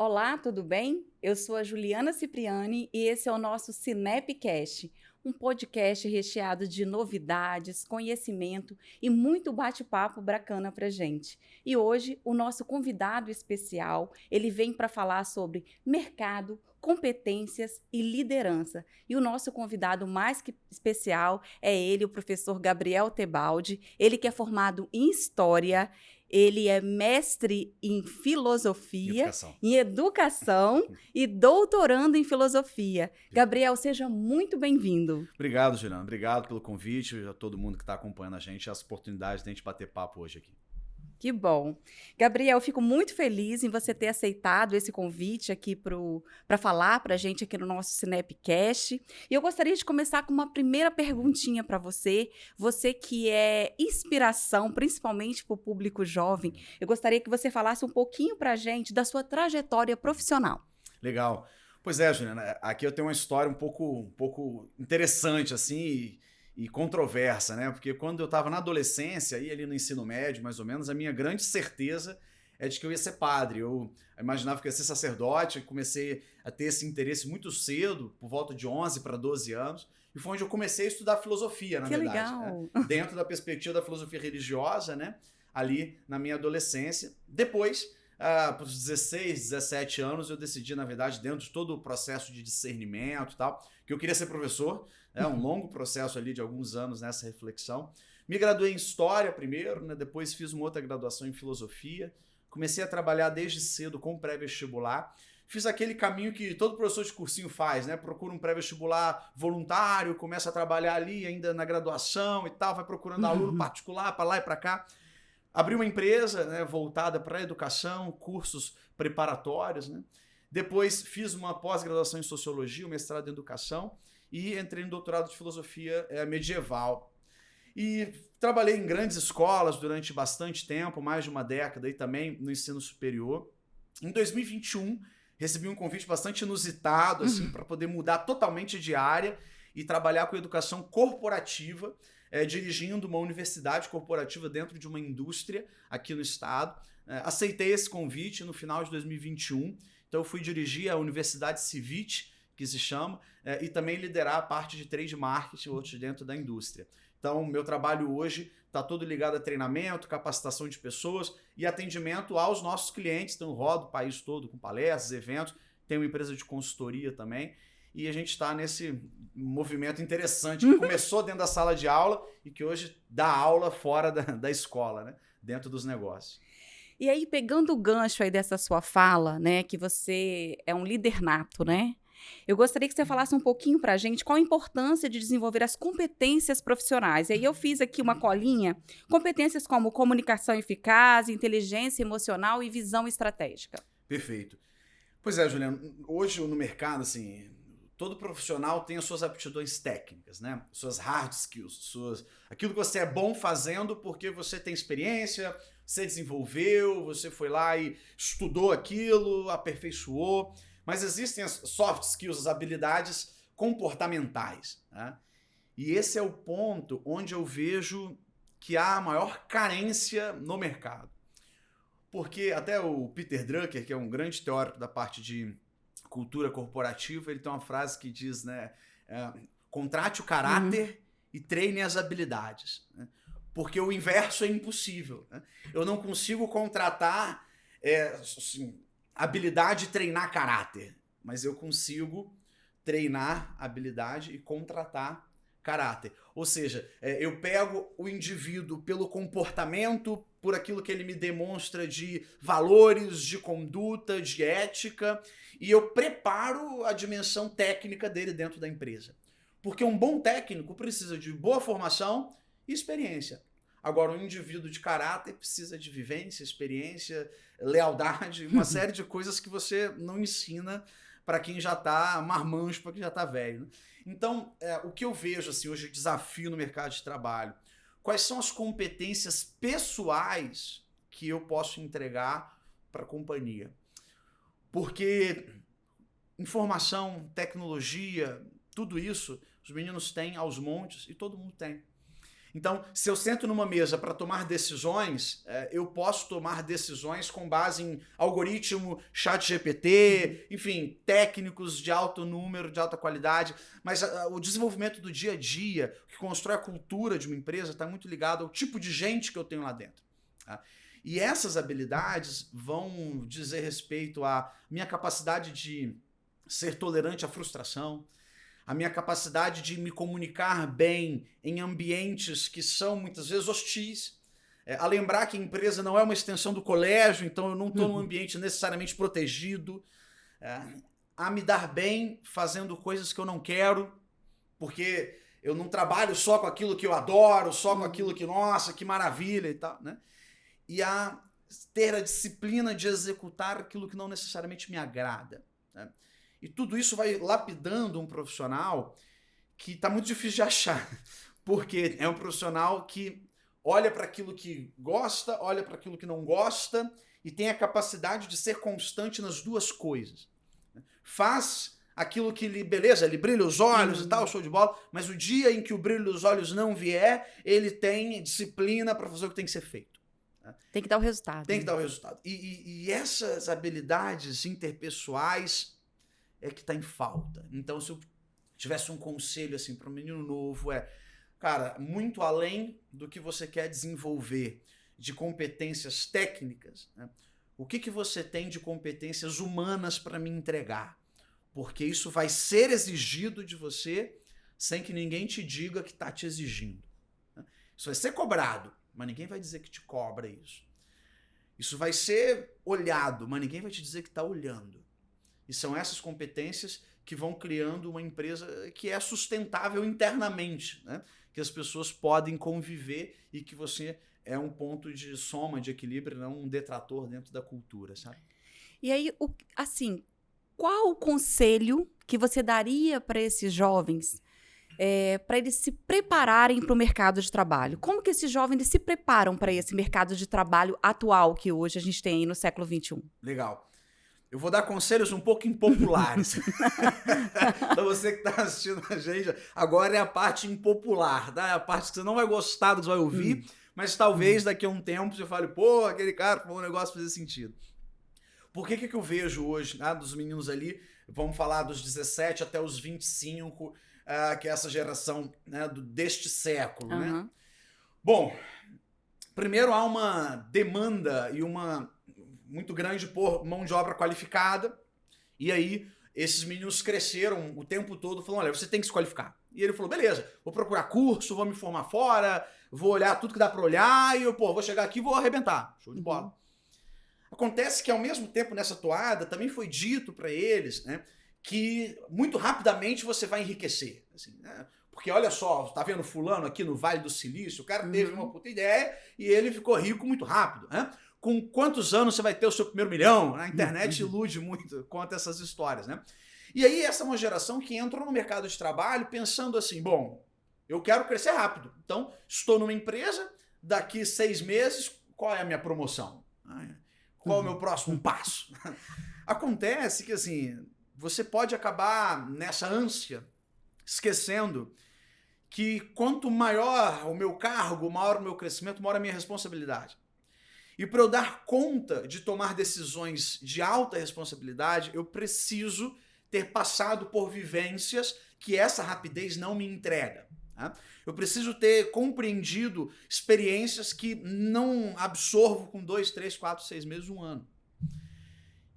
Olá, tudo bem? Eu sou a Juliana Cipriani e esse é o nosso Cinepcast, um podcast recheado de novidades, conhecimento e muito bate-papo bacana pra gente. E hoje o nosso convidado especial, ele vem para falar sobre mercado, competências e liderança. E o nosso convidado mais que especial é ele, o professor Gabriel Tebaldi, ele que é formado em História. Ele é mestre em filosofia, Educação. em educação e doutorando em filosofia. Gabriel, seja muito bem-vindo. Obrigado, Juliana. Obrigado pelo convite, a todo mundo que está acompanhando a gente, essa oportunidade de a gente bater papo hoje aqui. Que bom. Gabriel, eu fico muito feliz em você ter aceitado esse convite aqui para falar para a gente aqui no nosso Cinepcast. E eu gostaria de começar com uma primeira perguntinha para você. Você que é inspiração, principalmente para o público jovem, eu gostaria que você falasse um pouquinho para a gente da sua trajetória profissional. Legal. Pois é, Juliana, aqui eu tenho uma história um pouco interessante, assim, e controversa, né? Porque quando eu estava na adolescência, e ali no ensino médio, mais ou menos, a minha grande certeza é de que eu ia ser padre. Eu imaginava que eu ia ser sacerdote, comecei a ter esse interesse muito cedo, por volta de 11 para 12 anos, e foi onde eu comecei a estudar filosofia, na Que verdade, né? legal! Dentro da perspectiva da filosofia religiosa, né? Ali na minha adolescência. Depois, por 16, 17 anos, eu decidi, na verdade, dentro de todo o processo de discernimento e tal, que eu queria ser professor, né? Um longo processo ali de alguns anos nessa reflexão. Me graduei em História primeiro, né? Depois fiz uma outra graduação em Filosofia. Comecei a trabalhar desde cedo com pré-vestibular. Fiz aquele caminho que todo professor de cursinho faz, né? Procura um pré-vestibular voluntário, começa a trabalhar ali ainda na graduação e tal, vai procurando aluno particular para lá e para cá. Abri uma empresa, né, voltada para a educação, cursos preparatórios, né? Depois fiz uma pós-graduação em Sociologia, um mestrado em Educação e entrei no doutorado de Filosofia medieval. E trabalhei em grandes escolas durante bastante tempo, mais de uma década, e também no ensino superior. Em 2021, recebi um convite bastante inusitado, assim, para poder mudar totalmente de área e trabalhar com educação corporativa, dirigindo uma universidade corporativa dentro de uma indústria aqui no estado. Aceitei esse convite no final de 2021, então eu fui dirigir a Universidade Civit, que se chama, e também liderar a parte de trade marketing hoje dentro da indústria. Então, meu trabalho hoje está todo ligado a treinamento, capacitação de pessoas e atendimento aos nossos clientes. Então, eu rodo o país todo com palestras, eventos, tenho uma empresa de consultoria também. E a gente está nesse movimento interessante que começou dentro da sala de aula e que hoje dá aula fora da escola, né? Dentro dos negócios. E aí, pegando o gancho aí dessa sua fala, né, que você é um líder nato, né? Eu gostaria que você falasse um pouquinho para a gente qual a importância de desenvolver as competências profissionais. E aí eu fiz aqui uma colinha, competências como comunicação eficaz, inteligência emocional e visão estratégica. Perfeito. Pois é, Juliano, hoje no mercado, assim, todo profissional tem as suas aptidões técnicas, né? Suas hard skills, aquilo que você é bom fazendo porque você tem experiência, você desenvolveu, você foi lá e estudou aquilo, aperfeiçoou. Mas existem as soft skills, as habilidades comportamentais, né? E esse é o ponto onde eu vejo que há a maior carência no mercado. Porque até o Peter Drucker, que é um grande teórico da parte de cultura corporativa, ele tem uma frase que diz, né, contrate o caráter e treine as habilidades, né? Porque o inverso é impossível, né? Eu não consigo contratar assim, habilidade e treinar caráter, mas eu consigo treinar habilidade e contratar caráter. Ou seja, eu pego o indivíduo pelo comportamento, por aquilo que ele me demonstra de valores, de conduta, de ética, e eu preparo a dimensão técnica dele dentro da empresa. Porque um bom técnico precisa de boa formação e experiência. Agora, um indivíduo de caráter precisa de vivência, experiência, lealdade, uma série de coisas que você não ensina para quem já está marmanjo, para quem já está velho, né? Então, o que eu vejo assim, hoje, desafio no mercado de trabalho, quais são as competências pessoais que eu posso entregar para a companhia? Porque informação, tecnologia, tudo isso, os meninos têm aos montes e todo mundo tem. Então, se eu sento numa mesa para tomar decisões, eu posso tomar decisões com base em algoritmo, chat GPT, enfim, técnicos de alto número, de alta qualidade, mas o desenvolvimento do dia a dia, que constrói a cultura de uma empresa, está muito ligado ao tipo de gente que eu tenho lá dentro. Tá? E essas habilidades vão dizer respeito à minha capacidade de ser tolerante à frustração, a minha capacidade de me comunicar bem em ambientes que são muitas vezes hostis, a lembrar que a empresa não é uma extensão do colégio, então eu não estou num ambiente necessariamente protegido, a me dar bem fazendo coisas que eu não quero, porque eu não trabalho só com aquilo que eu adoro, só com aquilo que, nossa, que maravilha e tal, né? E a ter a disciplina de executar aquilo que não necessariamente me agrada, né? E tudo isso vai lapidando um profissional que está muito difícil de achar, porque é um profissional que olha para aquilo que gosta, olha para aquilo que não gosta e tem a capacidade de ser constante nas duas coisas. Faz aquilo que ele, beleza, ele brilha os olhos e tal, show de bola, mas o dia em que o brilho dos olhos não vier, ele tem disciplina para fazer o que tem que ser feito. Tem que dar o resultado. Tem que dar o resultado. E essas habilidades interpessoais é que está em falta. Então, se eu tivesse um conselho assim para um menino novo, cara, muito além do que você quer desenvolver de competências técnicas, né, o que você tem de competências humanas para me entregar? Porque isso vai ser exigido de você sem que ninguém te diga que está te exigindo. Isso vai ser cobrado, mas ninguém vai dizer que te cobra isso. Isso vai ser olhado, mas ninguém vai te dizer que está olhando. E são essas competências que vão criando uma empresa que é sustentável internamente, né? Que as pessoas podem conviver e que você é um ponto de soma, de equilíbrio, não um detrator dentro da cultura, sabe? E aí, assim, qual o conselho que você daria para esses jovens, para eles se prepararem para o mercado de trabalho? Como que esses jovens se preparam para esse mercado de trabalho atual que hoje a gente tem aí no século XXI? Legal. Eu vou dar conselhos um pouco impopulares. Então você que está assistindo a gente, agora é a parte impopular, tá? É a parte que você não vai gostar do que você vai ouvir, mas talvez daqui a um tempo você fale, pô, aquele cara falou um negócio fazer sentido. Por que eu vejo hoje, né, dos meninos ali, vamos falar dos 17 até os 25, que é essa geração, né, deste século, né? Bom, primeiro há uma demanda e uma muito grande por mão de obra qualificada, e aí esses meninos cresceram o tempo todo falando, olha, você tem que se qualificar. E ele falou, beleza, vou procurar curso, vou me formar fora, vou olhar tudo que dá pra olhar, e eu, vou chegar aqui e vou arrebentar. Show de bola. Acontece que ao mesmo tempo nessa toada também foi dito para eles, né, que muito rapidamente você vai enriquecer. Assim, né? Porque olha só, tá vendo fulano aqui no Vale do Silício, o cara teve uma puta ideia e ele ficou rico muito rápido, né? Com quantos anos você vai ter o seu primeiro milhão? A internet ilude muito, conta essas histórias, né? E aí essa é uma geração que entrou no mercado de trabalho pensando assim, bom, eu quero crescer rápido, então estou numa empresa, daqui 6 meses, qual é a minha promoção? Qual é o meu próximo passo? Acontece que assim, você pode acabar nessa ânsia, esquecendo que quanto maior o meu cargo, maior o meu crescimento, maior a minha responsabilidade. E para eu dar conta de tomar decisões de alta responsabilidade, eu preciso ter passado por vivências que essa rapidez não me entrega. Tá? Eu preciso ter compreendido experiências que não absorvo com 2, 3, 4, 6 meses, 1 ano.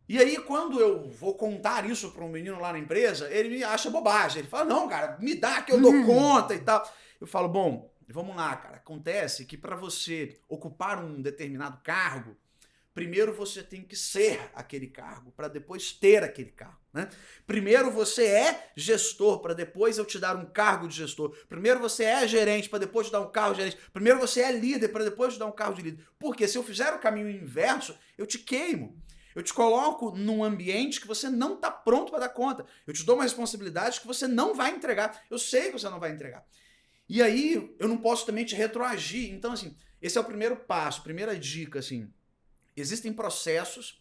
E aí, quando eu vou contar isso para um menino lá na empresa, ele me acha bobagem. Ele fala, não, cara, me dá que eu dou conta e tal. Eu falo, bom, vamos lá, cara. Acontece que para você ocupar um determinado cargo, primeiro você tem que ser aquele cargo, para depois ter aquele cargo, né? Primeiro você é gestor, para depois eu te dar um cargo de gestor. Primeiro você é gerente, para depois te dar um cargo de gerente. Primeiro você é líder, para depois te dar um cargo de líder. Porque se eu fizer o caminho inverso, eu te queimo. Eu te coloco num ambiente que você não está pronto para dar conta. Eu te dou uma responsabilidade que você não vai entregar. Eu sei que você não vai entregar. E aí, eu não posso também te retroagir. Então, assim, esse é o primeiro passo, primeira dica, assim. Existem processos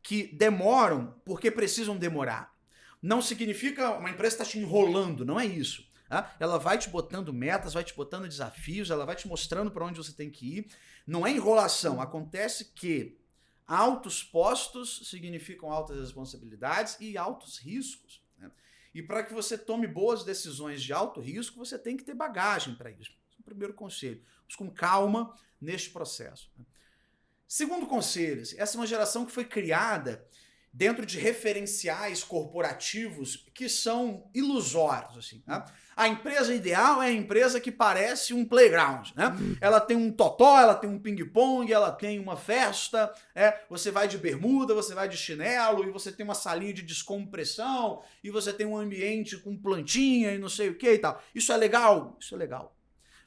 que demoram porque precisam demorar. Não significa uma empresa está te enrolando, não é isso. Tá? Ela vai te botando metas, vai te botando desafios, ela vai te mostrando para onde você tem que ir. Não é enrolação. Acontece que altos postos significam altas responsabilidades e altos riscos. Né? E para que você tome boas decisões de alto risco, você tem que ter bagagem para isso. Esse é o primeiro conselho. Vamos com calma neste processo. Segundo conselho, essa é uma geração que foi criada dentro de referenciais corporativos que são ilusórios. Assim, né? A empresa ideal é a empresa que parece um playground. Né? Ela tem um totó, ela tem um ping-pong, ela tem uma festa, você vai de bermuda, você vai de chinelo, e você tem uma salinha de descompressão, e você tem um ambiente com plantinha e não sei o que e tal. Isso é legal? Isso é legal.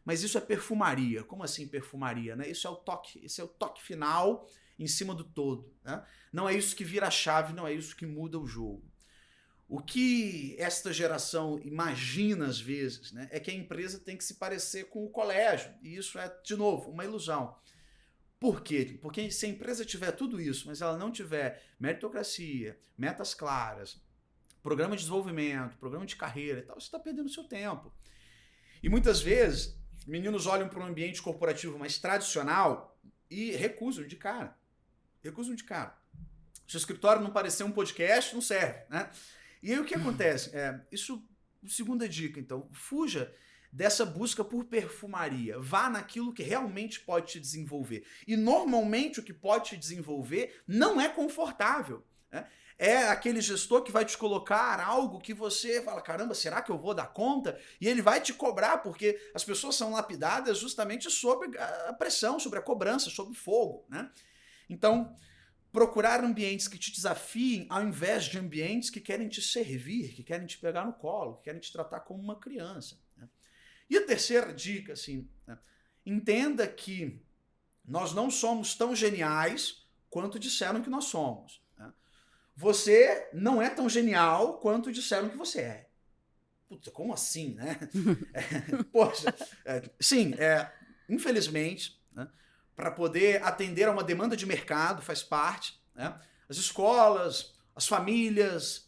Mas isso é perfumaria. Como assim perfumaria? Né? Esse é o toque final em cima do todo. Né? Não é isso que vira a chave, não é isso que muda o jogo. O que esta geração imagina às vezes, né, é que a empresa tem que se parecer com o colégio. E isso é, de novo, uma ilusão. Por quê? Porque se a empresa tiver tudo isso, mas ela não tiver meritocracia, metas claras, programa de desenvolvimento, programa de carreira e tal, você está perdendo seu tempo. E muitas vezes, os meninos olham para um ambiente corporativo mais tradicional e recusam de cara. Recusam de cara. Se o escritório não parecer um podcast, não serve, né? E aí o que acontece? Isso, segunda dica, então, fuja dessa busca por perfumaria. Vá naquilo que realmente pode te desenvolver. E normalmente o que pode te desenvolver não é confortável, né? É aquele gestor que vai te colocar algo que você fala, caramba, será que eu vou dar conta? E ele vai te cobrar, porque as pessoas são lapidadas justamente sobre a pressão, sobre a cobrança, sobre o fogo, né? Então, procurar ambientes que te desafiem ao invés de ambientes que querem te servir, que querem te pegar no colo, que querem te tratar como uma criança. Né? E a terceira dica, assim, né? Entenda que nós não somos tão geniais quanto disseram que nós somos. Né? Você não é tão genial quanto disseram que você é. Puta, como assim, né? Poxa, sim, infelizmente, né? Para poder atender a uma demanda de mercado, faz parte, né? As escolas, as famílias,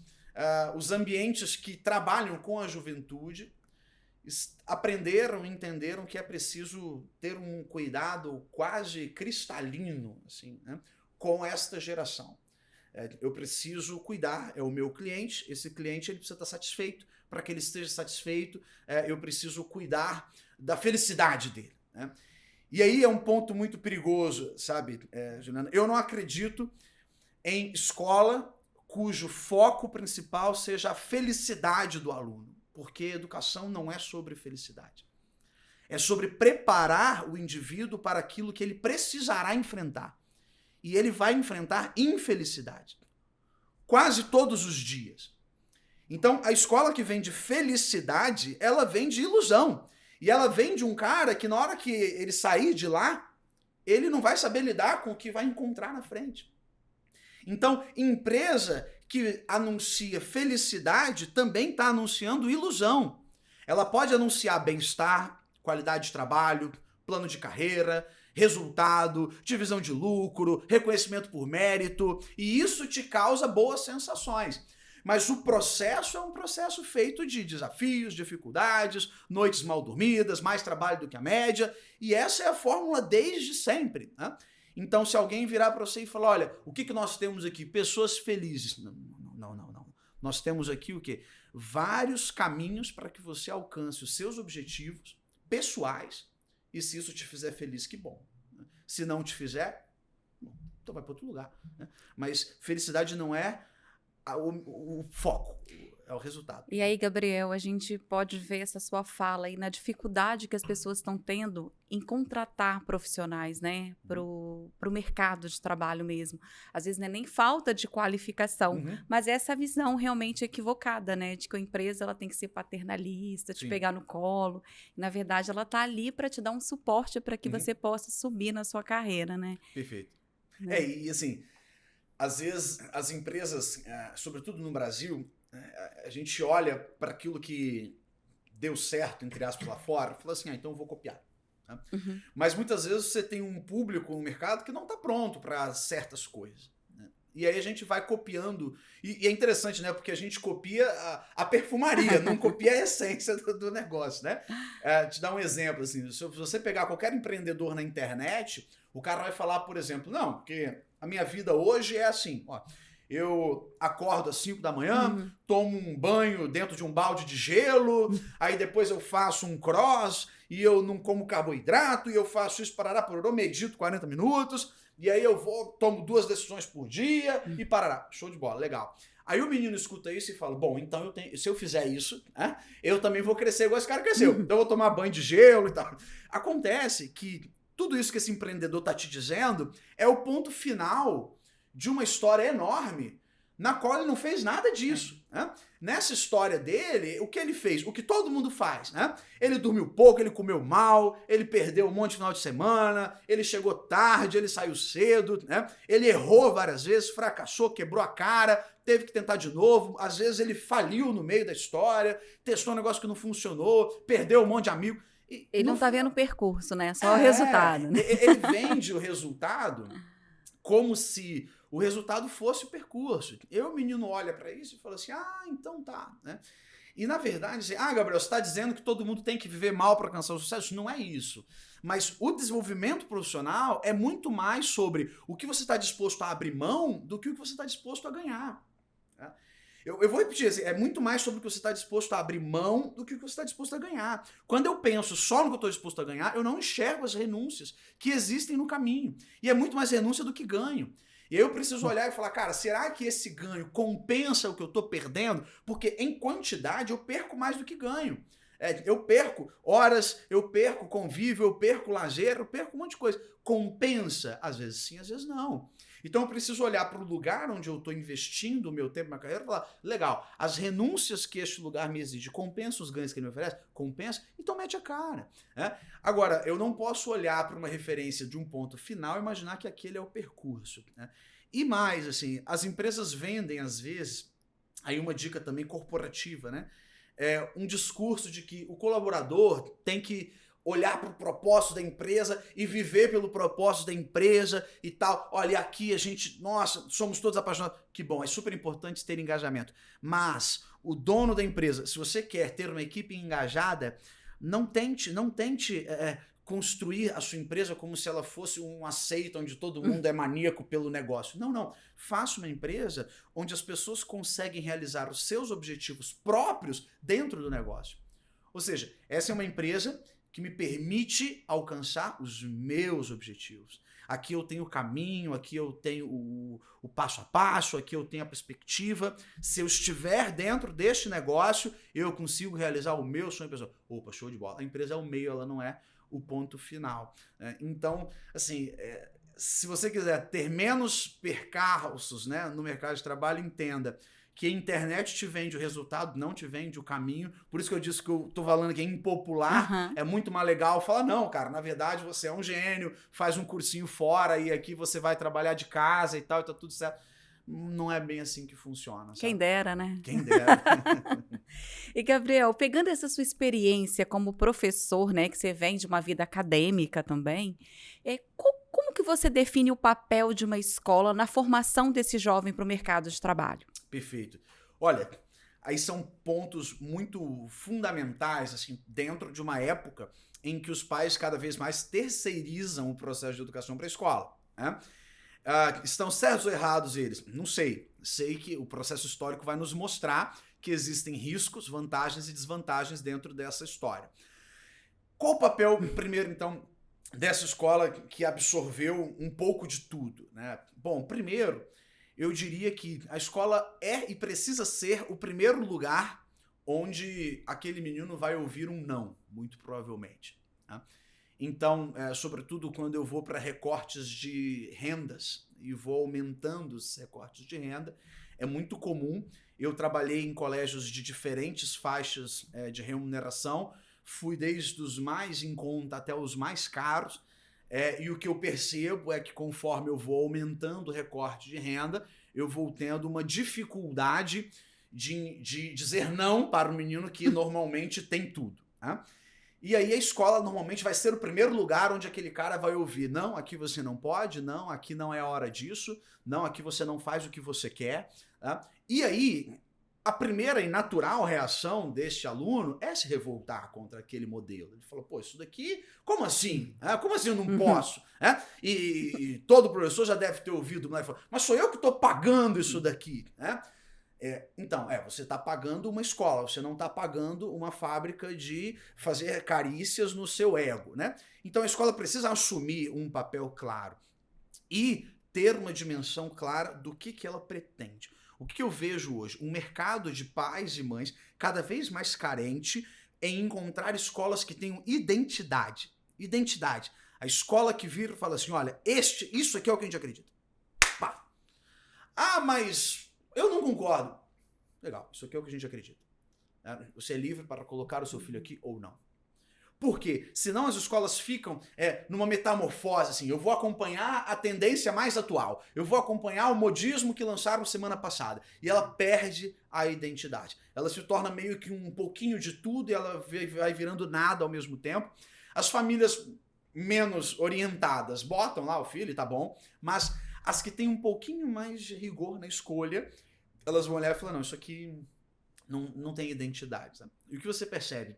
os ambientes que trabalham com a juventude aprenderam e entenderam que é preciso ter um cuidado quase cristalino assim, né? Com esta geração. Eu preciso cuidar, é o meu cliente, esse cliente ele precisa estar satisfeito. Para que ele esteja satisfeito, eu preciso cuidar da felicidade dele, né? E aí é um ponto muito perigoso, sabe, Juliana? Eu não acredito em escola cujo foco principal seja a felicidade do aluno, porque educação não é sobre felicidade. É sobre preparar o indivíduo para aquilo que ele precisará enfrentar. E ele vai enfrentar infelicidade. Quase todos os dias. Então, a escola que vem de felicidade, ela vem de ilusão. E ela vem de um cara que na hora que ele sair de lá, ele não vai saber lidar com o que vai encontrar na frente. Então, empresa que anuncia felicidade também está anunciando ilusão. Ela pode anunciar bem-estar, qualidade de trabalho, plano de carreira, resultado, divisão de lucro, reconhecimento por mérito, e isso te causa boas sensações. Mas o processo é um processo feito de desafios, dificuldades, noites mal dormidas, mais trabalho do que a média, e essa é a fórmula desde sempre, né? Então, se alguém virar para você e falar, olha, o que nós temos aqui? Pessoas felizes. Não. Nós temos aqui o quê? Vários caminhos para que você alcance os seus objetivos pessoais, e se isso te fizer feliz, que bom. Se não te fizer, bom, então vai para outro lugar, né? Mas felicidade não é o foco, é o resultado. E aí, Gabriel, a gente pode ver essa sua fala aí na dificuldade que as pessoas estão tendo em contratar profissionais, né, pro mercado de trabalho mesmo. Às vezes não é nem falta de qualificação, mas essa visão realmente equivocada, né, de que a empresa ela tem que ser paternalista, te pegar no colo. E, na verdade, ela tá ali para te dar um suporte para que você possa subir na sua carreira, né? Perfeito. Né? E assim, às vezes as empresas, sobretudo no Brasil, a gente olha para aquilo que deu certo, entre aspas, lá fora, e fala assim, então eu vou copiar. Né? Mas muitas vezes você tem um público no mercado que não está pronto para certas coisas. Né? E aí a gente vai copiando. E é interessante, né? Porque a gente copia a perfumaria, não copia a essência do negócio, né? Te dar um exemplo, assim. Se você pegar qualquer empreendedor na internet, o cara vai falar, por exemplo, não, porque a minha vida hoje é assim, ó. Eu acordo às 5 da manhã, tomo um banho dentro de um balde de gelo, aí depois eu faço um cross e eu não como carboidrato e eu faço isso, parará, pororô, medito 40 minutos e aí eu tomo 2 decisões por dia e parará. Show de bola, legal. Aí o menino escuta isso e fala, bom, então se eu fizer isso, eu também vou crescer igual esse cara cresceu. Então eu vou tomar banho de gelo e tal. Acontece que tudo isso que esse empreendedor tá te dizendo é o ponto final de uma história enorme na qual ele não fez nada disso. Né? Nessa história dele, o que ele fez? O que todo mundo faz. Né? Ele dormiu pouco, ele comeu mal, ele perdeu um monte de final de semana, ele chegou tarde, ele saiu cedo, né? Ele errou várias vezes, fracassou, quebrou a cara, teve que tentar de novo, às vezes ele faliu no meio da história, testou um negócio que não funcionou, perdeu um monte de amigo. Ele não tá vendo o percurso, né? Só o resultado. Né? Ele vende o resultado como se o resultado fosse o percurso. O menino olha para isso e fala assim, então tá. Né? E na verdade, Gabriel, você está dizendo que todo mundo tem que viver mal para alcançar o sucesso? Não é isso. Mas o desenvolvimento profissional é muito mais sobre o que você está disposto a abrir mão do que o que você está disposto a ganhar. Eu vou repetir, assim, é muito mais sobre o que você está disposto a abrir mão do que o que você está disposto a ganhar. Quando eu penso só no que eu estou disposto a ganhar, eu não enxergo as renúncias que existem no caminho. E é muito mais renúncia do que ganho. E aí eu preciso olhar e falar, cara, será que esse ganho compensa o que eu estou perdendo? Porque em quantidade eu perco mais do que ganho. Eu perco horas, eu perco convívio, eu perco lazer, eu perco um monte de coisa. Compensa? Às vezes sim, às vezes não. Então eu preciso olhar para o lugar onde eu estou investindo o meu tempo, minha carreira, e falar, legal, as renúncias que este lugar me exige, compensa os ganhos que ele me oferece? Compensa? Então mete a cara. Né? Agora, eu não posso olhar para uma referência de um ponto final e imaginar que aquele é o percurso. Né? E mais, assim, as empresas vendem, às vezes, aí uma dica também corporativa, né? Um discurso de que o colaborador tem que olhar para o propósito da empresa e viver pelo propósito da empresa e tal. Olha, aqui a gente, nossa, somos todos apaixonados. Que bom, é super importante ter engajamento. Mas o dono da empresa, se você quer ter uma equipe engajada, não tente construir a sua empresa como se ela fosse um aceito onde todo mundo é maníaco pelo negócio. Não. Faça uma empresa onde as pessoas conseguem realizar os seus objetivos próprios dentro do negócio. Ou seja, essa é uma empresa que me permite alcançar os meus objetivos. Aqui eu tenho o caminho, aqui eu tenho o passo a passo, aqui eu tenho a perspectiva. Se eu estiver dentro deste negócio, eu consigo realizar o meu sonho pessoal. Opa, show de bola. A empresa é o meio, ela não é o ponto final. Então, assim, se você quiser ter menos percalços, né, no mercado de trabalho, entenda que a internet te vende o resultado, não te vende o caminho. Por isso que eu disse que eu tô falando que é impopular, é muito mais legal falar, não, cara, na verdade você é um gênio, faz um cursinho fora e aqui você vai trabalhar de casa e tal, e tá tudo certo. Não é bem assim que funciona. Sabe? Quem dera, né? Quem dera. E, Gabriel, pegando essa sua experiência como professor, né, que você vem de uma vida acadêmica também, como que você define o papel de uma escola na formação desse jovem para o mercado de trabalho? Perfeito. Olha, aí são pontos muito fundamentais, assim, dentro de uma época em que os pais cada vez mais terceirizam o processo de educação para a escola. Né? Estão certos ou errados eles? Não sei. Sei que o processo histórico vai nos mostrar que existem riscos, vantagens e desvantagens dentro dessa história. Qual o papel, primeiro, então, dessa escola que absorveu um pouco de tudo? Né? Bom, primeiro, eu diria que a escola é e precisa ser o primeiro lugar onde aquele menino vai ouvir um não, muito provavelmente. Né? Então, sobretudo quando eu vou para recortes de rendas e vou aumentando os recortes de renda, é muito comum. Eu trabalhei em colégios de diferentes faixas de remuneração, fui desde os mais em conta até os mais caros, e o que eu percebo é que conforme eu vou aumentando o recorte de renda, eu vou tendo uma dificuldade de dizer não para o menino que normalmente tem tudo. Né? E aí a escola normalmente vai ser o primeiro lugar onde aquele cara vai ouvir, não, aqui você não pode, não, aqui não é a hora disso, não, aqui você não faz o que você quer. Tá? E aí, a primeira e natural reação deste aluno é se revoltar contra aquele modelo. Ele fala, pô, isso daqui, como assim? Como assim eu não posso? E todo professor já deve ter ouvido, mas sou eu que estou pagando isso daqui. Então, você está pagando uma escola, você não está pagando uma fábrica de fazer carícias no seu ego, né? Então a escola precisa assumir um papel claro e ter uma dimensão clara do que ela pretende. O que eu vejo hoje? Um mercado de pais e mães cada vez mais carente em encontrar escolas que tenham identidade. Identidade. A escola que vira e fala assim, olha, isso aqui é o que a gente acredita. Pá. Mas eu não concordo. Legal, isso aqui é o que a gente acredita. Você é livre para colocar o seu filho aqui ou não. Por quê? Senão as escolas ficam numa metamorfose, assim, eu vou acompanhar a tendência mais atual, eu vou acompanhar o modismo que lançaram semana passada, e ela perde a identidade. Ela se torna meio que um pouquinho de tudo e ela vai virando nada ao mesmo tempo. As famílias menos orientadas botam lá o filho, tá bom, mas as que têm um pouquinho mais de rigor na escolha, elas vão olhar e falar, não, isso aqui não tem identidade. Sabe? E o que você percebe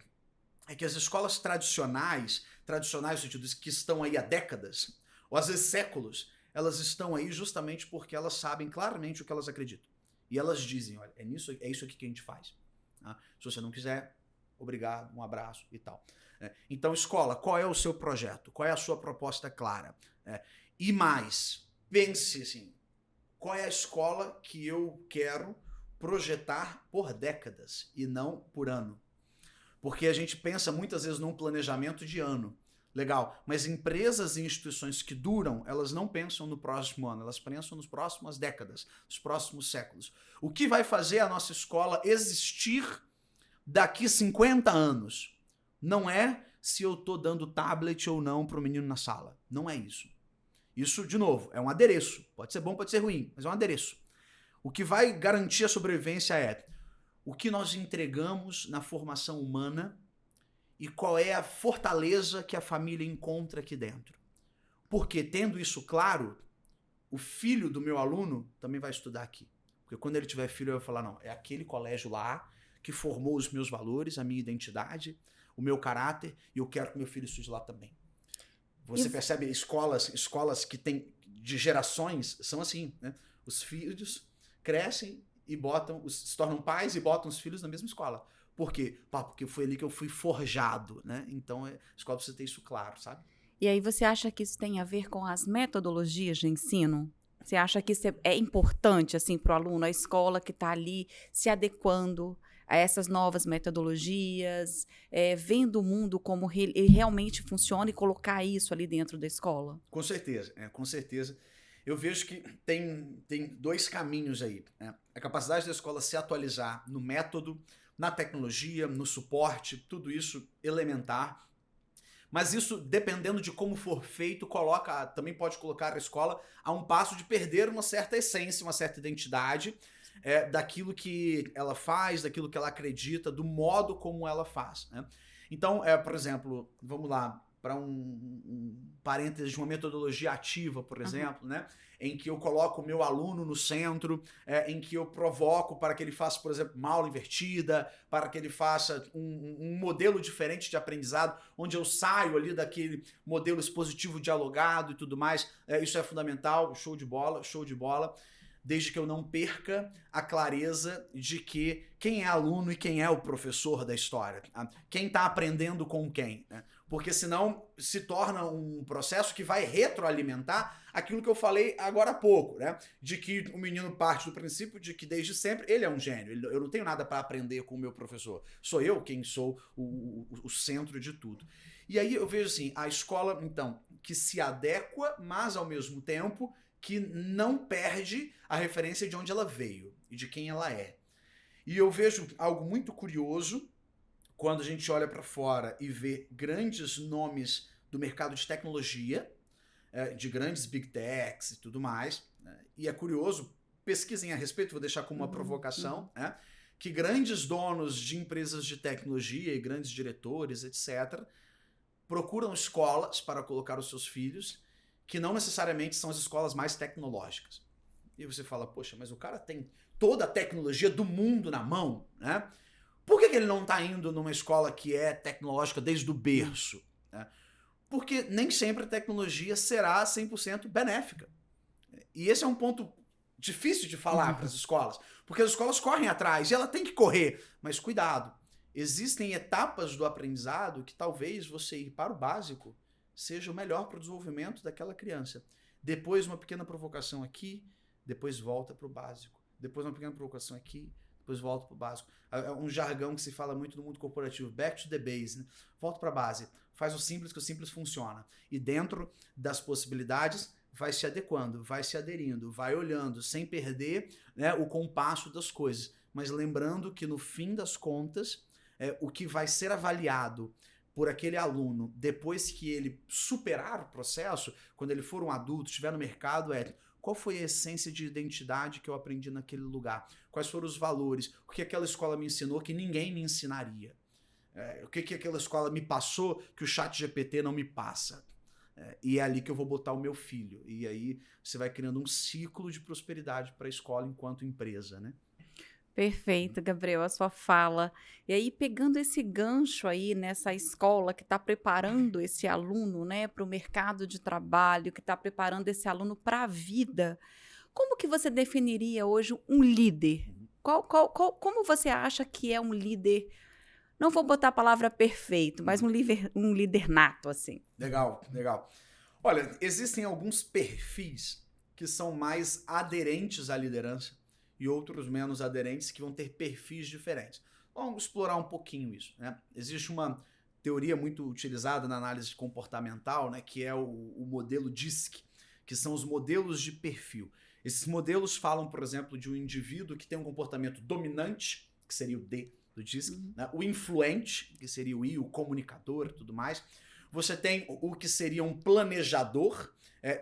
é que as escolas tradicionais no sentido que estão aí há décadas, ou às vezes séculos, elas estão aí justamente porque elas sabem claramente o que elas acreditam. E elas dizem, olha, é isso aqui que a gente faz. Tá? Se você não quiser, obrigado, um abraço e tal. Então, escola, qual é o seu projeto? Qual é a sua proposta clara? E mais, pense assim, qual é a escola que eu quero projetar por décadas e não por ano? Porque a gente pensa muitas vezes num planejamento de ano. Legal, mas empresas e instituições que duram, elas não pensam no próximo ano, elas pensam nas próximas décadas, nos próximos séculos. O que vai fazer a nossa escola existir daqui 50 anos? Não é se eu estou dando tablet ou não para o menino na sala. Não é isso. Isso, de novo, é um adereço. Pode ser bom, pode ser ruim, mas é um adereço. O que vai garantir a sobrevivência é o que nós entregamos na formação humana e qual é a fortaleza que a família encontra aqui dentro. Porque, tendo isso claro, o filho do meu aluno também vai estudar aqui. Porque quando ele tiver filho, eu vou falar, não, é aquele colégio lá que formou os meus valores, a minha identidade, o meu caráter, e eu quero que meu filho estude lá também. Você percebe escolas que têm de gerações, são assim, né? Os filhos crescem e se tornam pais e botam os filhos na mesma escola. Por quê? Porque foi ali que eu fui forjado, né? Então, a escola precisa ter isso claro, sabe? E aí você acha que isso tem a ver com as metodologias de ensino? Você acha que isso é importante, assim, para o aluno, a escola que está ali se adequando a essas novas metodologias, vendo o mundo como ele realmente funciona e colocar isso ali dentro da escola? Com certeza, com certeza. Eu vejo que tem dois caminhos aí. Né? A capacidade da escola se atualizar no método, na tecnologia, no suporte, tudo isso elementar. Mas isso, dependendo de como for feito, também pode colocar a escola a um passo de perder uma certa essência, uma certa identidade daquilo que ela faz, daquilo que ela acredita, do modo como ela faz. Né? Então, por exemplo, vamos lá, para um parênteses de uma metodologia ativa, por exemplo, né? Em que eu coloco o meu aluno no centro, em que eu provoco para que ele faça, por exemplo, uma aula invertida, para que ele faça um modelo diferente de aprendizado, onde eu saio ali daquele modelo expositivo dialogado e tudo mais. Isso é fundamental, show de bola, desde que eu não perca a clareza de que quem é aluno e quem é o professor da história, quem está aprendendo com quem, né? Porque senão se torna um processo que vai retroalimentar aquilo que eu falei agora há pouco, né? De que o menino parte do princípio de que desde sempre ele é um gênio, eu não tenho nada para aprender com o meu professor, sou eu quem sou o centro de tudo. E aí eu vejo assim, a escola, então, que se adequa, mas ao mesmo tempo que não perde a referência de onde ela veio e de quem ela é. E eu vejo algo muito curioso quando a gente olha para fora e vê grandes nomes do mercado de tecnologia, de grandes big techs e tudo mais, né? E é curioso, pesquisem a respeito, vou deixar como uma provocação, né? que grandes donos de empresas de tecnologia e grandes diretores, etc., procuram escolas para colocar os seus filhos que não necessariamente são as escolas mais tecnológicas. E você fala, poxa, mas o cara tem toda a tecnologia do mundo na mão, né? Por que ele não está indo numa escola que é tecnológica desde o berço? Né? Porque nem sempre a tecnologia será 100% benéfica. E esse é um ponto difícil de falar para as escolas, porque as escolas correm atrás e ela tem que correr. Mas cuidado, existem etapas do aprendizado que talvez você ir para o básico seja o melhor para o desenvolvimento daquela criança. Depois uma pequena provocação aqui, depois volta para o básico. Depois uma pequena provocação aqui, depois volta para o básico. É um jargão que se fala muito no mundo corporativo, back to the base, né? Volta para a base, faz o simples que o simples funciona. E dentro das possibilidades, vai se adequando, vai se aderindo, vai olhando, sem perder, né, o compasso das coisas. Mas lembrando que no fim das contas, o que vai ser avaliado por aquele aluno depois que ele superar o processo, quando ele for um adulto, estiver no mercado, qual foi a essência de identidade que eu aprendi naquele lugar? Quais foram os valores? O que aquela escola me ensinou que ninguém me ensinaria? O que aquela escola me passou que o ChatGPT não me passa? E é ali que eu vou botar o meu filho. E aí você vai criando um ciclo de prosperidade para a escola enquanto empresa, né? Perfeito, Gabriel, a sua fala. E aí, pegando esse gancho aí nessa escola que está preparando esse aluno, né, para o mercado de trabalho, que está preparando esse aluno para a vida, como que você definiria hoje um líder? Como você acha que é um líder? Não vou botar a palavra perfeito, mas um líder nato, assim. Legal, legal. Olha, existem alguns perfis que são mais aderentes à liderança e outros menos aderentes que vão ter perfis diferentes. Vamos explorar um pouquinho isso, né? Existe uma teoria muito utilizada na análise comportamental, né, que é o modelo DISC, que são os modelos de perfil. Esses modelos falam, por exemplo, de um indivíduo que tem um comportamento dominante, que seria o D do DISC, né? O influente, que seria o I, o comunicador e tudo mais. Você tem o que seria um planejador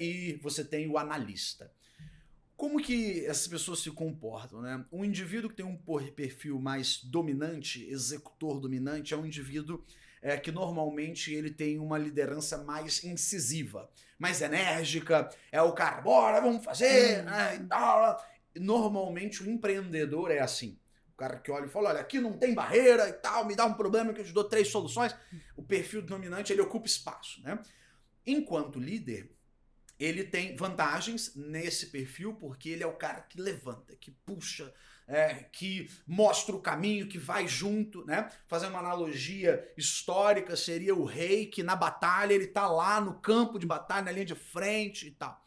e você tem o analista. Como que essas pessoas se comportam, né? Um indivíduo que tem um perfil mais dominante, executor dominante, é um indivíduo que normalmente ele tem uma liderança mais incisiva, mais enérgica, é o cara, bora, vamos fazer, né, e tal. Normalmente o empreendedor é assim. O cara que olha e fala, olha, aqui não tem barreira e tal, me dá um problema que eu te dou 3 soluções. O perfil dominante, ele ocupa espaço, né? Enquanto líder, ele tem vantagens nesse perfil porque ele é o cara que levanta, que puxa, que mostra o caminho, que vai junto, né? Fazendo uma analogia histórica, seria o rei que na batalha ele tá lá no campo de batalha, na linha de frente e tal.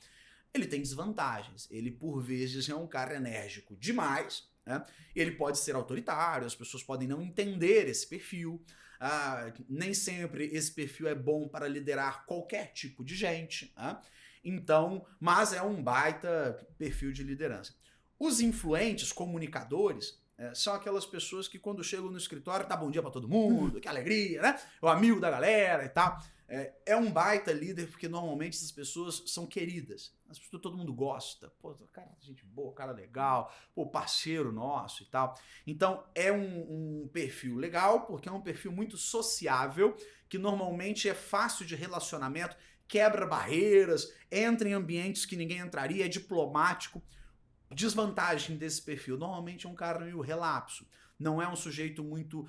Ele tem desvantagens, ele por vezes é um cara enérgico demais, né? Ele pode ser autoritário, as pessoas podem não entender esse perfil. Nem sempre esse perfil é bom para liderar qualquer tipo de gente, né? Então, mas é um baita perfil de liderança. Os influentes, comunicadores, são aquelas pessoas que quando chegam no escritório, dá bom dia para todo mundo, que alegria, né? É o amigo da galera e tal. É um baita líder porque normalmente essas pessoas são queridas. As pessoas, todo mundo gosta. Pô, cara, gente boa, cara legal, pô, parceiro nosso e tal. Então, é um perfil legal porque é um perfil muito sociável, que normalmente é fácil de relacionamento, quebra barreiras, entra em ambientes que ninguém entraria, é diplomático. Desvantagem desse perfil, normalmente é um cara meio relapso. Não é um sujeito muito...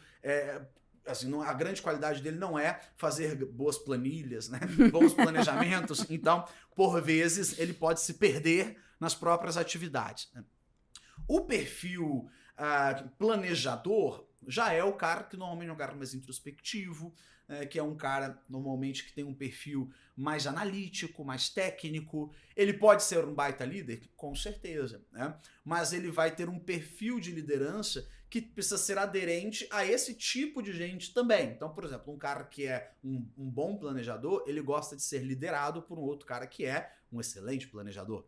assim, a grande qualidade dele não é fazer boas planilhas, né? Bons planejamentos. Então, por vezes, ele pode se perder nas próprias atividades, né? O perfil planejador já é o cara que normalmente é um cara mais introspectivo, que é um cara normalmente que tem um perfil mais analítico, mais técnico. Ele pode ser um baita líder? Com certeza, né? Mas ele vai ter um perfil de liderança que precisa ser aderente a esse tipo de gente também. Então, por exemplo, um cara que é um bom planejador, ele gosta de ser liderado por um outro cara que é um excelente planejador.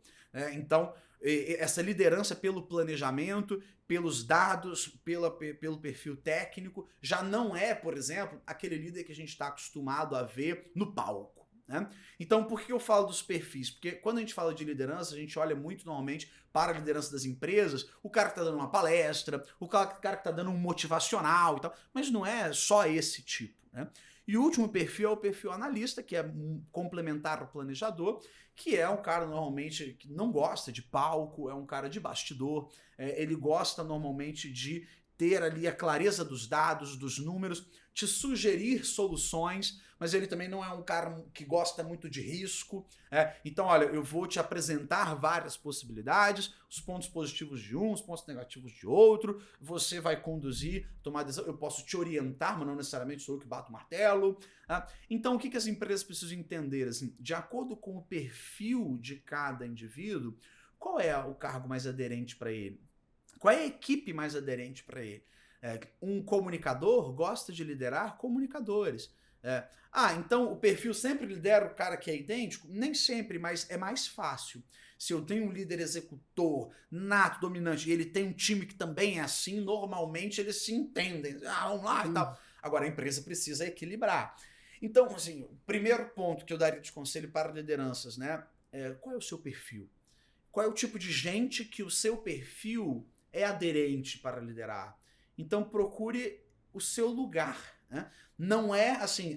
Então, essa liderança pelo planejamento, pelos dados, pelo perfil técnico, já não é, por exemplo, aquele líder que a gente está acostumado a ver no palco. né? Então, por que eu falo dos perfis? Porque quando a gente fala de liderança, a gente olha muito normalmente para a liderança das empresas, o cara que está dando uma palestra, o cara que está dando um motivacional e tal, mas não é só esse tipo, né? E o último perfil é o perfil analista, que é complementar ao planejador, que é um cara normalmente que não gosta de palco, é um cara de bastidor, ele gosta normalmente de ter ali a clareza dos dados, dos números, te sugerir soluções, mas ele também não é um cara que gosta muito de risco. Então, olha, eu vou te apresentar várias possibilidades, os pontos positivos de um, os pontos negativos de outro, você vai conduzir, tomar decisão, eu posso te orientar, mas não necessariamente sou eu que bato o martelo. Então, o que as empresas precisam entender? Assim, de acordo com o perfil de cada indivíduo, qual é o cargo mais aderente para ele? Qual é a equipe mais aderente para ele? Um comunicador gosta de liderar comunicadores. Então o perfil sempre lidera o cara que é idêntico? Nem sempre, mas é mais fácil. Se eu tenho um líder executor, nato, dominante, e ele tem um time que também é assim, normalmente eles se entendem. Vamos lá e tal. Agora a empresa precisa equilibrar. Então, assim, o primeiro ponto que eu daria de conselho para lideranças, né? Qual é o seu perfil? Qual é o tipo de gente que o seu perfil é aderente para liderar? Então procure o seu lugar, né? Não é assim,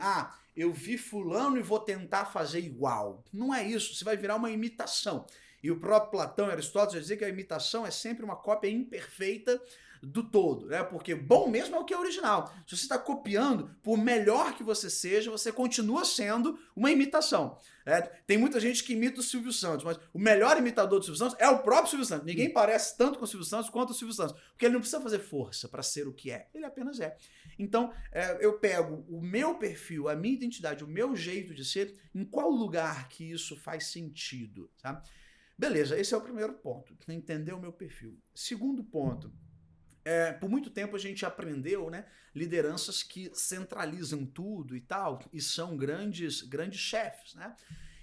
eu vi fulano e vou tentar fazer igual. Não é isso, você vai virar uma imitação. E o próprio Platão e Aristóteles dizem que a imitação é sempre uma cópia imperfeita do todo, né? Porque bom mesmo é o que é original. Se você está copiando, por melhor que você seja, você continua sendo uma imitação. Tem muita gente que imita o Silvio Santos, mas o melhor imitador do Silvio Santos é o próprio Silvio Santos. Ninguém parece tanto com o Silvio Santos quanto o Silvio Santos, porque ele não precisa fazer força para ser o que é, ele apenas é. Então, eu pego o meu perfil, a minha identidade, o meu jeito de ser, em qual lugar que isso faz sentido, sabe? Beleza, esse é o primeiro ponto, entender o meu perfil. Segundo ponto, por muito tempo a gente aprendeu, né, lideranças que centralizam tudo e tal, e são grandes chefes, né?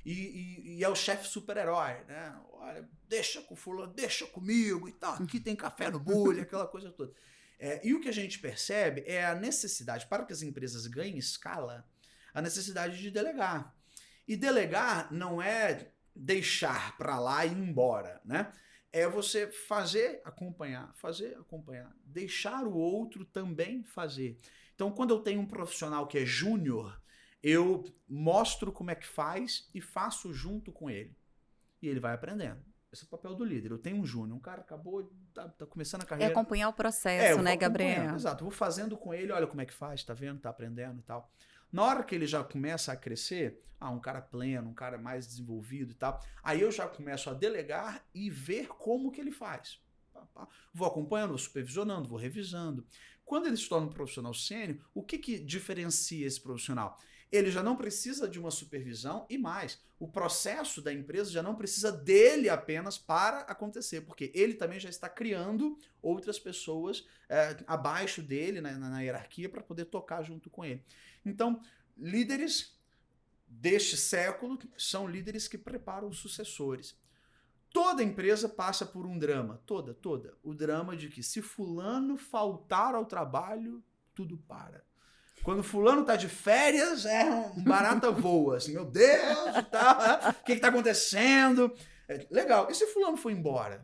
E é o chefe super-herói, né? Olha, deixa com fulano, deixa comigo e tal, aqui tem café no bule, aquela coisa toda. E o que a gente percebe é a necessidade, para que as empresas ganhem escala, a necessidade de delegar. E delegar não é deixar para lá e ir embora, né? É você fazer, acompanhar, deixar o outro também fazer. Então, quando eu tenho um profissional que é júnior, eu mostro como é que faz e faço junto com ele. E ele vai aprendendo. Esse é o papel do líder. Eu tenho um júnior, um cara acabou, tá começando a carreira. Acompanhar o processo, né, Gabriel? Exato, eu vou fazendo com ele, olha como é que faz, tá vendo, tá aprendendo e tal. Na hora que ele já começa a crescer, um cara pleno, um cara mais desenvolvido e tal, aí eu já começo a delegar e ver como que ele faz. Vou acompanhando, vou supervisionando, vou revisando. Quando ele se torna um profissional sênior, o que diferencia esse profissional? Ele já não precisa de uma supervisão e mais, o processo da empresa já não precisa dele apenas para acontecer, porque ele também já está criando outras pessoas abaixo dele na hierarquia para poder tocar junto com ele. Então, líderes deste século são líderes que preparam os sucessores. Toda empresa passa por um drama, toda. O drama de que se fulano faltar ao trabalho, tudo para. Quando fulano tá de férias, um barata voa, assim, meu Deus, e tal, o que tá acontecendo? Legal, e se fulano for embora?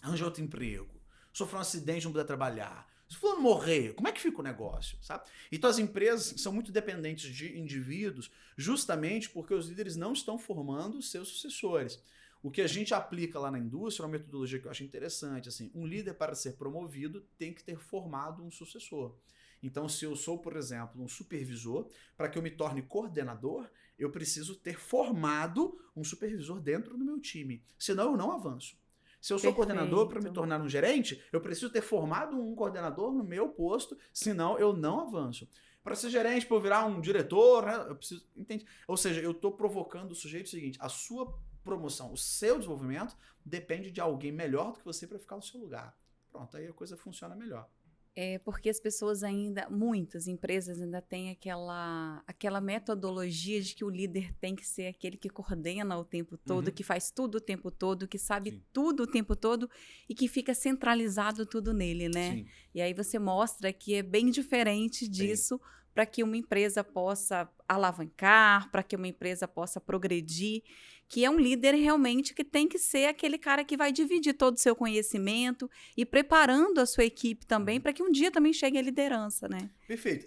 Arranjar outro emprego, sofrer um acidente, não puder trabalhar. Se fulano morrer, como é que fica o negócio, sabe? Então as empresas são muito dependentes de indivíduos justamente porque os líderes não estão formando seus sucessores. O que a gente aplica lá na indústria é uma metodologia que eu acho interessante. Assim, um líder, para ser promovido, tem que ter formado um sucessor. Então, se eu sou, por exemplo, um supervisor, para que eu me torne coordenador, eu preciso ter formado um supervisor dentro do meu time. Senão, eu não avanço. Se eu sou coordenador, para me tornar um gerente, eu preciso ter formado um coordenador no meu posto, senão eu não avanço. Para ser gerente, para eu virar um diretor, né, eu preciso... Entende? Ou seja, eu estou provocando o sujeito seguinte, a sua promoção, o seu desenvolvimento depende de alguém melhor do que você para ficar no seu lugar. Pronto, aí a coisa funciona melhor. Porque as pessoas ainda, muitas empresas ainda têm aquela metodologia de que o líder tem que ser aquele que coordena o tempo todo, que faz tudo o tempo todo, que sabe tudo o tempo todo e que fica centralizado tudo nele, né? Sim. E aí você mostra que é bem diferente disso para que uma empresa possa alavancar, para que uma empresa possa progredir, que é um líder realmente que tem que ser aquele cara que vai dividir todo o seu conhecimento e preparando a sua equipe também para que um dia também chegue à liderança, né? Perfeito.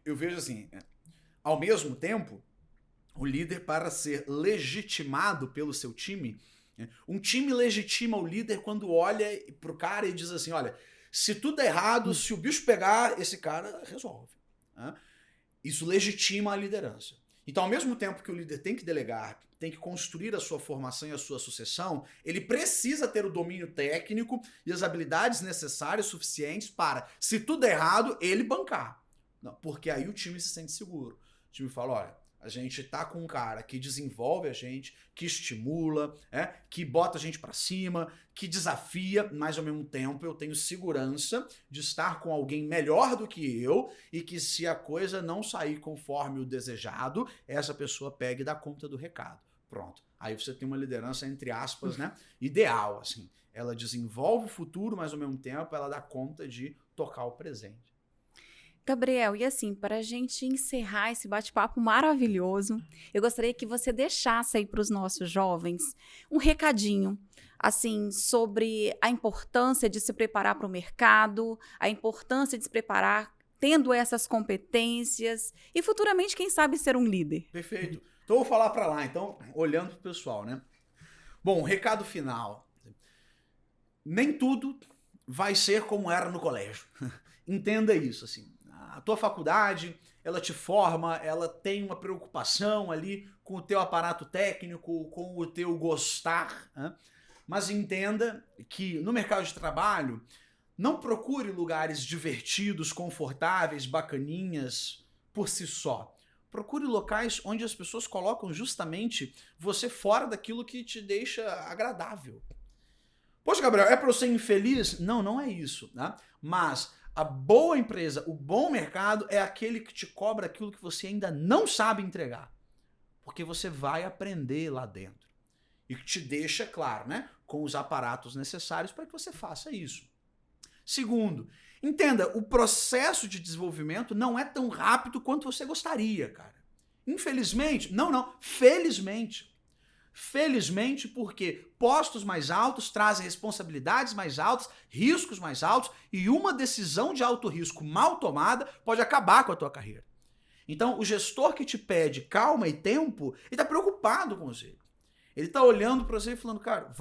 Eu vejo assim, ao mesmo tempo, o líder, para ser legitimado pelo seu time, né, um time legitima o líder quando olha pro cara e diz assim, olha, se tudo é errado, se o bicho pegar, esse cara resolve. Né? Isso legitima a liderança. Então, ao mesmo tempo que o líder tem que delegar, tem que construir a sua formação e a sua sucessão, ele precisa ter o domínio técnico e as habilidades necessárias suficientes para, se tudo é errado, ele bancar. Não, porque aí o time se sente seguro. O time fala, olha, a gente tá com um cara que desenvolve a gente, que estimula, que bota a gente para cima, que desafia, mas ao mesmo tempo eu tenho segurança de estar com alguém melhor do que eu e que se a coisa não sair conforme o desejado, essa pessoa pega e dá conta do recado. Pronto. Aí você tem uma liderança, entre aspas, né, ideal, assim. Ela desenvolve o futuro, mas ao mesmo tempo ela dá conta de tocar o presente. Gabriel, e assim, para a gente encerrar esse bate-papo maravilhoso, eu gostaria que você deixasse aí para os nossos jovens um recadinho, assim, sobre a importância de se preparar para o mercado, a importância de se preparar tendo essas competências e futuramente, quem sabe, ser um líder. Perfeito. Então eu vou falar para lá, então, olhando pro pessoal, né? Bom, recado final. Nem tudo vai ser como era no colégio. Entenda isso, assim. A tua faculdade, ela te forma, ela tem uma preocupação ali com o teu aparato técnico, com o teu gostar, né? Mas entenda que no mercado de trabalho, não procure lugares divertidos, confortáveis, bacaninhas por si só. Procure locais onde as pessoas colocam justamente você fora daquilo que te deixa agradável. Poxa, Gabriel, é para eu ser infeliz? Não, não é isso, né? Mas a boa empresa, o bom mercado é aquele que te cobra aquilo que você ainda não sabe entregar. Porque você vai aprender lá dentro. E que te deixa, claro, né, com os aparatos necessários para que você faça isso. Segundo, entenda, o processo de desenvolvimento não é tão rápido quanto você gostaria, cara. Infelizmente, felizmente. Felizmente, porque postos mais altos trazem responsabilidades mais altas, riscos mais altos, e uma decisão de alto risco mal tomada pode acabar com a tua carreira. Então, o gestor que te pede calma e tempo, ele está preocupado com você. Ele está olhando para você e falando, cara,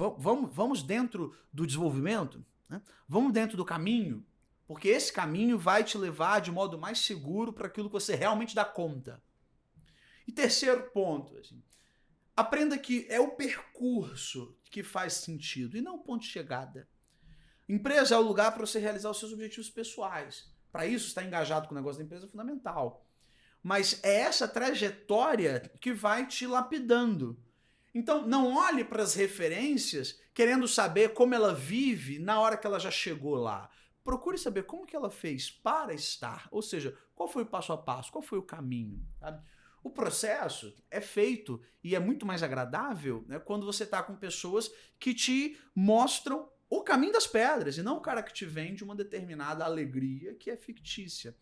vamos dentro do desenvolvimento, né? Vamos dentro do caminho, porque esse caminho vai te levar de modo mais seguro para aquilo que você realmente dá conta. E terceiro ponto, assim, aprenda que é o percurso que faz sentido e não o ponto de chegada. Empresa é o lugar para você realizar os seus objetivos pessoais. Para isso, estar engajado com o negócio da empresa é fundamental. Mas é essa trajetória que vai te lapidando. Então, não olhe para as referências querendo saber como ela vive na hora que ela já chegou lá. Procure saber como que ela fez para estar. Ou seja, qual foi o passo a passo, qual foi o caminho, sabe? O processo é feito e é muito mais agradável, né, quando você está com pessoas que te mostram o caminho das pedras e não o cara que te vende uma determinada alegria que é fictícia.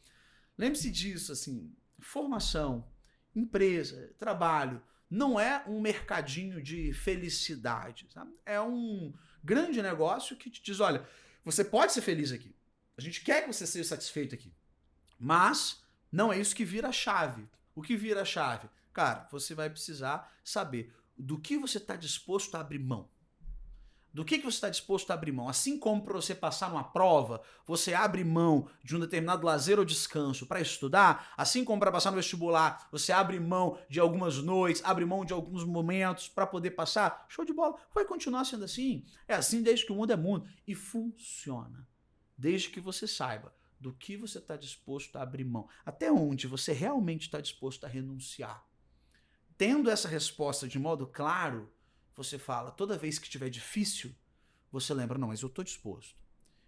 Lembre-se disso, assim, formação, empresa, trabalho, não é um mercadinho de felicidade, sabe? É um grande negócio que te diz, olha, você pode ser feliz aqui, a gente quer que você seja satisfeito aqui, mas não é isso que vira a chave. O que vira a chave? Cara, você vai precisar saber do que você está disposto a abrir mão. Do que você está disposto a abrir mão? Assim como para você passar numa prova, você abre mão de um determinado lazer ou descanso para estudar, assim como para passar no vestibular, você abre mão de algumas noites, abre mão de alguns momentos para poder passar, show de bola. Vai continuar sendo assim. É assim desde que o mundo é mundo. E funciona. Desde que você saiba do que você está disposto a abrir mão. Até onde você realmente está disposto a renunciar. Tendo essa resposta de modo claro, você fala, toda vez que estiver difícil, você lembra, não, mas eu estou disposto.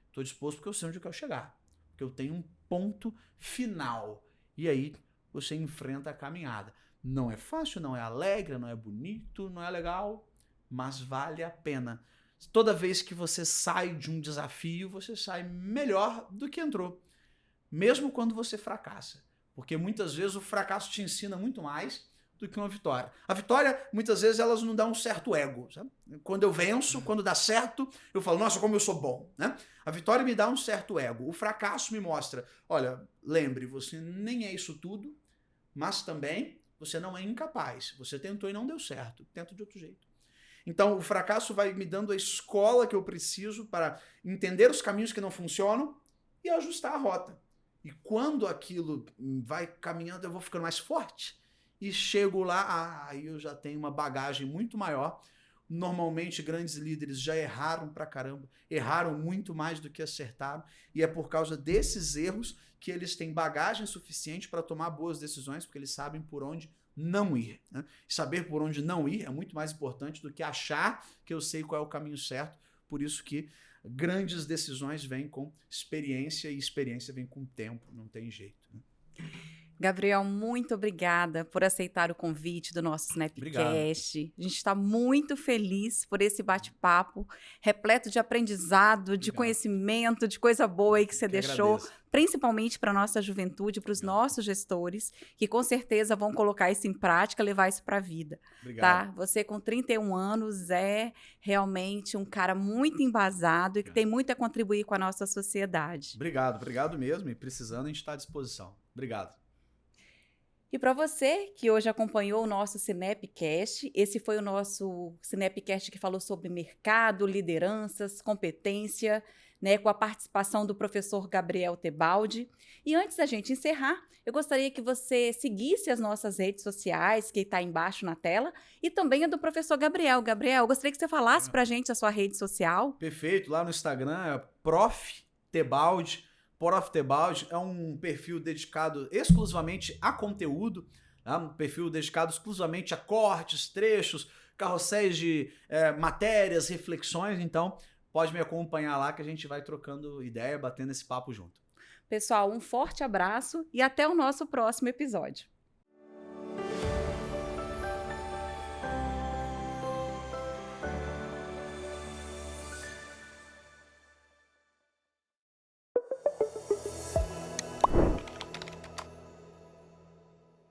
Estou disposto porque eu sei onde eu quero chegar. Porque eu tenho um ponto final. E aí você enfrenta a caminhada. Não é fácil, não é alegre, não é bonito, não é legal, mas vale a pena. Toda vez que você sai de um desafio, você sai melhor do que entrou. Mesmo quando você fracassa. Porque muitas vezes o fracasso te ensina muito mais do que uma vitória. A vitória, muitas vezes, elas não dão um certo ego. Sabe? Quando eu venço, quando dá certo, eu falo, nossa, como eu sou bom. Né? A vitória me dá um certo ego. O fracasso me mostra, olha, lembre, você nem é isso tudo, mas também você não é incapaz. Você tentou e não deu certo. Tenta de outro jeito. Então, o fracasso vai me dando a escola que eu preciso para entender os caminhos que não funcionam e ajustar a rota. E quando aquilo vai caminhando, eu vou ficando mais forte. E chego lá, aí eu já tenho uma bagagem muito maior. Normalmente, grandes líderes já erraram pra caramba, erraram muito mais do que acertaram, e é por causa desses erros que eles têm bagagem suficiente para tomar boas decisões, porque eles sabem por onde não ir. Né? Saber por onde não ir é muito mais importante do que achar que eu sei qual é o caminho certo. Por isso que grandes decisões vêm com experiência, e experiência vem com tempo, não tem jeito. Né? Gabriel, muito obrigada por aceitar o convite do nosso Snapcast. Obrigado. A gente está muito feliz por esse bate-papo, repleto de aprendizado, de conhecimento, de coisa boa aí que você deixou, principalmente para a nossa juventude, para os nossos gestores, que com certeza vão colocar isso em prática, levar isso para a vida. Tá? Você com 31 anos é realmente um cara muito embasado e que tem muito a contribuir com a nossa sociedade. Obrigado mesmo, e precisando a gente está à disposição. Obrigado. E para você que hoje acompanhou o nosso Sinepcast, esse foi o nosso Sinepcast que falou sobre mercado, lideranças, competência, né, com a participação do professor Gabriel Tebaldi. E antes da gente encerrar, eu gostaria que você seguisse as nossas redes sociais, que está embaixo na tela, e também a do professor Gabriel. Gabriel, eu gostaria que você falasse para a gente a sua rede social. Perfeito, lá no Instagram é Prof. Tebaldi. Prof. Tebaldi é um perfil dedicado exclusivamente a conteúdo, tá? Um perfil dedicado exclusivamente a cortes, trechos, carrosséis de matérias, reflexões. Então, pode me acompanhar lá que a gente vai trocando ideia, batendo esse papo junto. Pessoal, um forte abraço e até o nosso próximo episódio.